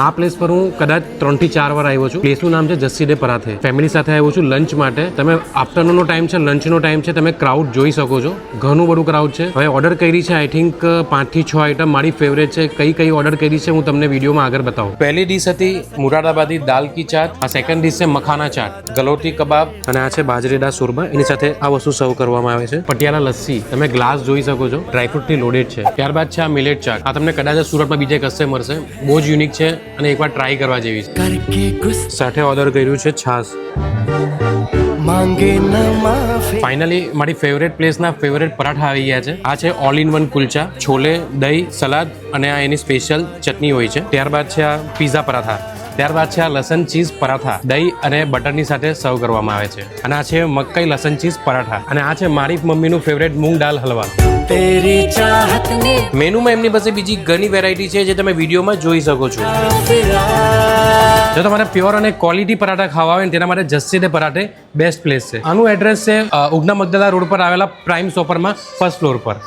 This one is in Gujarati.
આ પ્લેસ પર હું કદાચ 3 થી 4 વાર આવ્યો છું. પ્લેસનું નામ છે જસ્સી ડે પરાથે. ફેમિલી સાથે આવ્યો છું લંચ માટે. તમે આફ્ટરનૂનનો ટાઈમ છે, લંચનો ટાઈમ છે, તમે ક્રાઉડ જોઈ શકો છો. ઘણું બધું ક્રાઉડ છે. હવે ઓર્ડર કરી છે આઈ થિંક 5 થી 6 આઈટમ મારી ફેવરેટ છે. કઈ ઓર્ડર કરી છે હું તમને વિડીયોમાં આગળ બતાવું. પહેલી ડીશ હતી મુરાદાબાદી દાલ કી ચાટ. આ સેકન્ડ ડીશ છે મખાના ચાટ, ગલોટી કબાબ અને આ છે બાજરીના સુરમા. એની સાથે આ વસ્તુ સર્વ કરવામાં આવે છે. પટિયાલા લસ્સી, તમે ગ્લાસ જોઈ શકો છો, ડ્રાયફ્રૂટથી લોડેડ છે. ત્યારબાદ છે આ મિલેટ ચાટ. આ તમને કદાચ સુરતમાં બીજે કશે મળશે. બહુ જ યુનિક છે અને એકવાર ટ્રાય કરવા જેવી છે. સાથે ઓર્ડર કર્યું છે છાસ. ફાઇનલી મારી ફેવરેટ પ્લેસના ફેવરેટ પરાઠા આવી ગયા છે. આ છે all in one kulcha, chole, દહીં, સલાદ અને આ એની સ્પેશિયલ ચટણી હોય છે. ત્યારબાદ છે આ પીઝા પરાઠા. ત્યારબાદ છે આ લસણ ચીઝ પરાઠા, દહીં અને બટરની સાથે સર્વ કરવામાં આવે છે. અને આ છે મકાઈ લસણ ચીઝ પરાઠા. અને આ છે મારી મમ્મીનું ફેવરેટ મૂંગ દાલ હલવા. મેનુમાં એમની પાસે બીજી ઘણી વેરાયટી છે જે તમે વિડીયોમાં જોઈ શકો છો. જો તમારે પ્યોર અને ક્વોલિટી પરાઠા ખાવા હોય ને તેના માટે જસ્સી ડે પરાઠે બેસ્ટ પ્લેસ છે. આનું એડ્રેસ છે ઉગના મગદલા રોડ પર આવેલા પ્રાઇમ શોપરમાં ફર્સ્ટ ફ્લોર પર.